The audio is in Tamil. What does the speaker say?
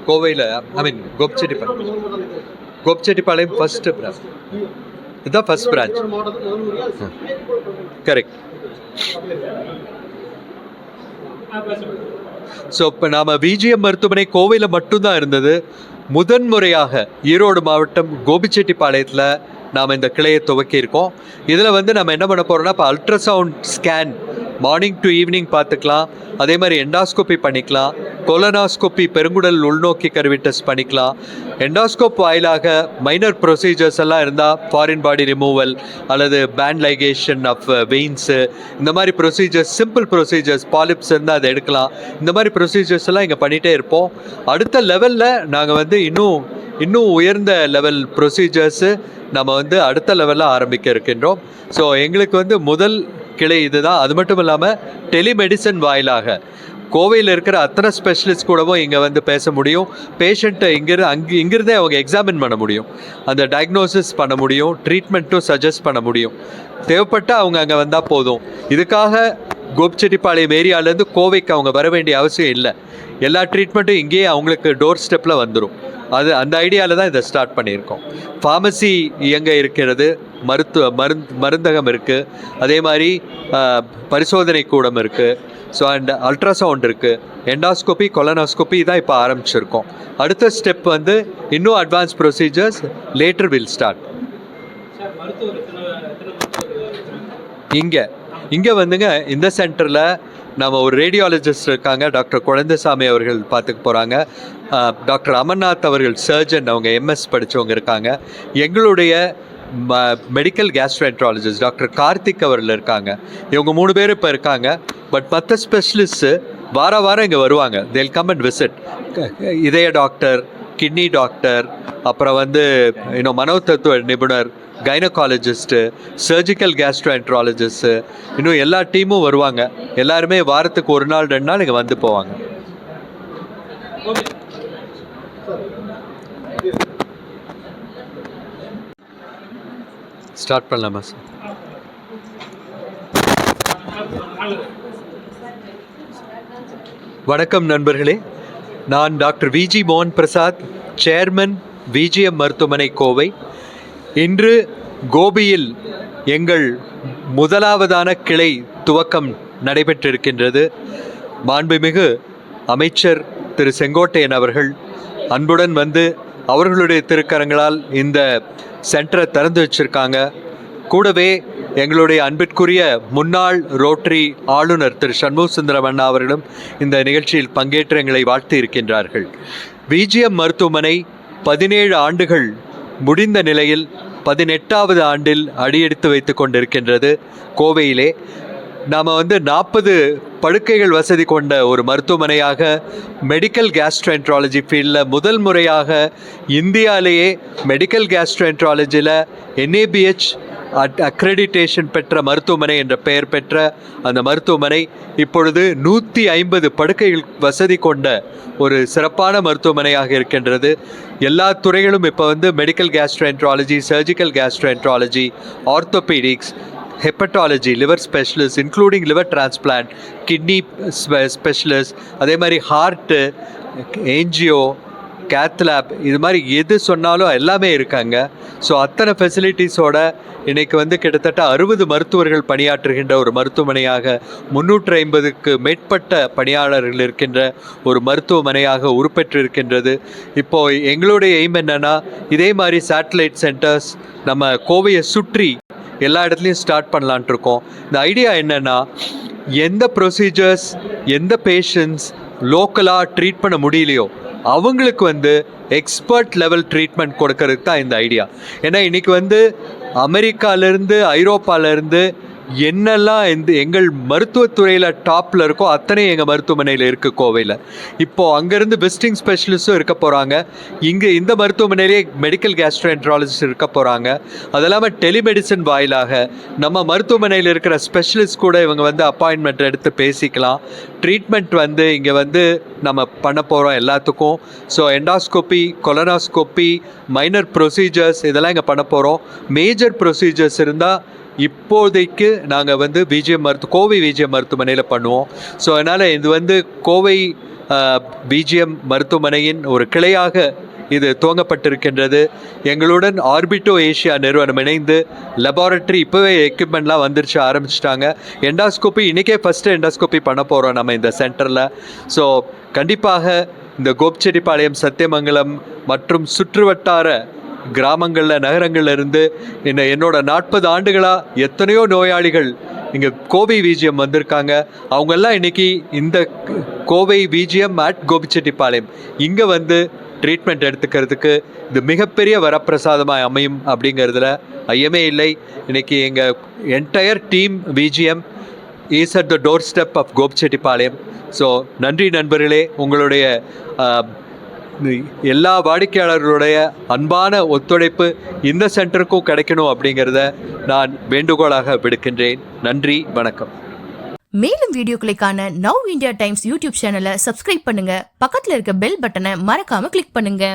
கோவையில் கோபிச்செட்டிப்பாளையம் ஃபர்ஸ்ட் பிரான்ச். இதுதான் ஃபர்ஸ்ட் பிரான்ச். கரெக்ட். ஸோ இப்போ நாம் விஜிஎம் மருத்துவமனை கோவையில் மட்டும்தான் இருந்தது. முதன்முறையாக ஈரோடு மாவட்டம் கோபிச்செட்டிப்பாளையத்தில் நாம் இந்த கிளையை துவக்கியிருக்கோம். இதில் வந்து நம்ம என்ன பண்ண போகிறோம்னா, இப்போ ultrasound scan morning to evening பார்த்துக்கலாம். அதே மாதிரி எண்டாஸ்கோப்பி பண்ணிக்கலாம். கொலனாஸ்கோப்பி பெருங்குடல் உள்நோக்கி கருவி டெஸ்ட் பண்ணிக்கலாம். எண்டாஸ்கோப் வாயிலாக மைனர் ப்ரொசீஜர்ஸ் எல்லாம் இருந்தால் ஃபாரின் பாடி ரிமூவல் அல்லது பேண்ட் லைகேஷன் ஆஃப் வெயின்ஸு, இந்த மாதிரி ப்ரொசீஜர்ஸ், சிம்பிள் ப்ரொசீஜர்ஸ், பாலிப்ஸ் இருந்தால் அதை எடுக்கலாம். இந்த மாதிரி ப்ரொசீஜர்ஸ் எல்லாம் இங்கே பண்ணிகிட்டே இருப்போம். அடுத்த லெவலில் நாங்கள் வந்து இன்னும் உயர்ந்த லெவல் ப்ரொசீஜர்ஸு நம்ம வந்து அடுத்த லெவலில் ஆரம்பிக்க இருக்கின்றோம். ஸோ எங்களுக்கு வந்து முதல் கிளை இதுதான். அது மட்டும் இல்லாமல் டெலிமெடிசன் வாயிலாக கோவையில் இருக்கிற அத்தனை ஸ்பெஷலிஸ்ட் கூடவும் இங்கே வந்து பேச முடியும். பேஷண்ட்டை இங்கிருந்தே அவங்க எக்ஸாமின் பண்ண முடியும், அந்த டயக்னோசிஸ் பண்ண முடியும், ட்ரீட்மெண்ட்டும் சஜஸ்ட் பண்ண முடியும். தேவைப்பட்டால் அவங்க அங்கே வந்தால் போதும். இதுக்காக கோபிச்செட்டிப்பாளையம் ஏரியாவிலேருந்து கோவைக்கு அவங்க வர வேண்டிய அவசியம் இல்லை. எல்லா ட்ரீட்மெண்ட்டும் இங்கேயே அவங்களுக்கு டோர் ஸ்டெப்பில் வந்துடும். அந்த ஐடியாவில் தான் இதை ஸ்டார்ட் பண்ணியிருக்கோம். ஃபார்மசி இயங்க இருக்கிறது, மருந்தகம் இருக்குது, அதே மாதிரி பரிசோதனை கூடம் இருக்குது. ஸோ அண்ட் அல்ட்ராசவுண்ட் இருக்குது, எண்டாஸ்கோப்பி, கொலனாஸ்கோப்பி தான் இப்போ ஆரம்பிச்சிருக்கோம். அடுத்த ஸ்டெப் வந்து இன்னும் advance procedures later will start. இங்கே வந்துங்க இந்த சென்டரில் நம்ம ஒரு ரேடியாலஜிஸ்ட் இருக்காங்க, டாக்டர் குழந்தைசாமி அவர்கள் பார்த்துக்க போகிறாங்க. டாக்டர் அமர்நாத் அவர்கள் சர்ஜன், அவங்க எம்எஸ் படித்தவங்க இருக்காங்க. எங்களுடைய மெடிக்கல் கேஸ்ட்ரோஎன்ட்ராலஜிஸ்ட் டாக்டர் கார்த்திக் அவர்கள் இருக்காங்க. இவங்க 3 பேர் இப்போ இருக்காங்க. பட் மற்ற ஸ்பெஷலிஸ்ட்டு வாரம் இங்கே வருவாங்க. தேல் கம் அண்ட் விசிட். இதய டாக்டர், கிட்னி டாக்டர், அப்புறம் வந்து இன்னும் மனோதத்துவ நிபுணர், கைனகாலஜிஸ்ட்டு, சர்ஜிக்கல் கேஸ்ட்ரோஎன்ட்ராலஜிஸ்ட்டு, இன்னும் எல்லா டீமும் வருவாங்க. எல்லாருமே வாரத்துக்கு 1 நாள் 2 நாள் இங்கே வந்து போவாங்க. ஸ்டார்ட் பண்ணலாமா சார்? வணக்கம் நண்பர்களே, நான் டாக்டர் விஜி மோகன் பிரசாத், சேர்மன் விஜிஎம் மருத்துவமனை கோவை. இன்று கோபியில் எங்கள் முதலாவதான கிளை துவக்கம் நடைபெற்றிருக்கின்றது. மாண்புமிகு அமைச்சர் திரு செங்கோட்டையன் அவர்கள் அன்புடன் வந்து அவர்களுடைய திருக்கரங்களால் இந்த சென்டரை திறந்து வச்சுருக்காங்க. கூடவே எங்களுடைய அன்பிற்குரிய முன்னாள் ரோட்டரி ஆளுநர் திரு சண்முக சுந்தரம் அண்ணா அவர்களும் இந்த நிகழ்ச்சியில் பங்கேற்று எங்களை வாழ்த்து இருக்கின்றார்கள். விஜிஎம் மருத்துவமனை 17 ஆண்டுகள் முடிந்த நிலையில் 18வது ஆண்டில் அடியெடுத்து வைத்து கொண்டிருக்கின்றது. கோவையிலே நாம் வந்து 40 படுக்கைகள் வசதி கொண்ட ஒரு மருத்துவமனையாக மெடிக்கல் கேஸ்ட்ரோஎன்ட்ராலஜி ஃபீல்டில் முதல் முறையாக இந்தியாவிலேயே மெடிக்கல் கேஸ்ட்ரோஎன்ட்ராலஜியில் NABH அக்ரெடிட்டேஷன் பெற்ற மருத்துவமனை என்ற பெயர் பெற்ற அந்த மருத்துவமனை இப்பொழுது 150 படுக்கைகள் வசதி கொண்ட ஒரு சிறப்பான மருத்துவமனையாக இருக்கின்றது. எல்லா துறைகளும் இப்போ வந்து medical gastroenterology, surgical gastroenterology, orthopaedics, hepatology, liver specialist including liver transplant, kidney specialist, அதே மாதிரி ஹார்ட்டு, ஏஞ்சியோ, கேத்லாப், இது மாதிரி எது சொன்னாலும் எல்லாமே இருக்காங்க. ஸோ அத்தனை ஃபெசிலிட்டிஸோட இன்றைக்கி வந்து கிட்டத்தட்ட 60 மருத்துவர்கள் பணியாற்றுகின்ற ஒரு மருத்துவமனையாக, 350க்கு மேற்பட்ட பணியாளர்கள் இருக்கின்ற ஒரு மருத்துவமனையாக உருப்பெற்றிருக்கின்றது. இப்போது எங்களுடைய எய்ம் என்னென்னா, இதே மாதிரி சேட்டலைட் சென்டர்ஸ் நம்ம கோவையை சுற்றி எல்லா இடத்துலையும் ஸ்டார்ட் பண்ணலான்ட்டு இருக்கோம். இந்த ஐடியா என்னென்னா, எந்த ப்ரொசீஜர்ஸ், எந்த பேஷண்ட்ஸ் லோக்கலாக ட்ரீட் பண்ண முடியலையோ அவங்களுக்கு வந்து எக்ஸ்பர்ட் லெவல் ட்ரீட்மெண்ட் கொடுக்கறதுக்கு தான் இந்த ஐடியா. ஏன்னா இன்றைக்கி வந்து அமெரிக்காவிலேருந்து, ஐரோப்பாவிலேருந்து என்னெல்லாம் எங்கள் மருத்துவத்துறையில் டாப்பில் இருக்கோ அத்தனை எங்கள் மருத்துவமனையில் இருக்குது கோவையில். இப்போது அங்கேருந்து விசிட்டிங் ஸ்பெஷலிஸ்ட்டும் இருக்க போகிறாங்க. இங்கே இந்த மருத்துவமனையிலே மெடிக்கல் கேஸ்ட்ரோஎன்ட்ராலஜிஸ்ட் இருக்க போகிறாங்க. அது இல்லாமல் டெலிமெடிசன் வாயிலாக நம்ம மருத்துவமனையில் இருக்கிற ஸ்பெஷலிஸ்ட் கூட இவங்க வந்து அப்பாயின்மெண்ட் எடுத்து பேசிக்கலாம். ட்ரீட்மெண்ட் வந்து இங்கே வந்து நம்ம பண்ண போகிறோம் எல்லாத்துக்கும். ஸோ எண்டாஸ்கோப்பி, கொலனாஸ்கோப்பி, மைனர் ப்ரொசீஜர்ஸ் இதெல்லாம் இங்கே பண்ண போகிறோம். மேஜர் ப்ரொசீஜர்ஸ் இருந்தால் இப்போதைக்கு நாங்கள் வந்து கோவை விஜிஎம் மருத்துவமனையில் பண்ணுவோம். ஸோ அதனால் இது வந்து கோவை விஜிஎம் மருத்துவமனையின் ஒரு கிளையாக இது துவங்கப்பட்டிருக்கின்றது. எங்களுடன் ஆர்பிட்டோ ஏஷியா நிறுவனம் இணைந்து லெபார்ட்டரி இப்போவே எக்யூப்மெண்ட்லாம் வந்துருச்சு, ஆரம்பிச்சிட்டாங்க. எண்டாஸ்கோப்பி இன்றைக்கே ஃபஸ்ட்டு எண்டாஸ்கோப்பி பண்ண போகிறோம் நம்ம இந்த சென்டரில். ஸோ கண்டிப்பாக இந்த கோபிச்செட்டிப்பாளையம், சத்தியமங்கலம் மற்றும் சுற்றுவட்டார கிராமங்களில், நகரங்களில் இருந்து என்னோட 40 ஆண்டுகளாக எத்தனையோ நோயாளிகள் இங்கே கோவை விஜிஎம் வந்திருக்காங்க. அவங்கெல்லாம் இன்றைக்கி இந்த கோவை விஜிஎம் அட் கோபிச்செட்டிப்பாளையம் இங்கே வந்து ட்ரீட்மெண்ட் எடுத்துக்கிறதுக்கு இது மிகப்பெரிய வரப்பிரசாதமாக அமையும் அப்படிங்கிறதுல ஐயமே இல்லை. இன்றைக்கி எங்கள் entire team VGM is at the doorstep of Gobichettipalayam. So நன்றி நண்பர்களே, உங்களுடைய எல்லா வாடிக்கையாளர்களுடைய அன்பான ஒத்துழைப்பு இந்த சென்டருக்கும் கிடைக்கணும் அப்படிங்கிறத நான் வேண்டுகோளாக விடுக்கின்றேன். நன்றி, வணக்கம். மேலும் வீடியோக்களை காண நவ் இந்தியா டைம்ஸ் யூடியூப் சேனலை சப்ஸ்கிரைப் பண்ணுங்க. பக்கத்துல இருக்க பெல் பட்டனை மறக்காம கிளிக் பண்ணுங்க.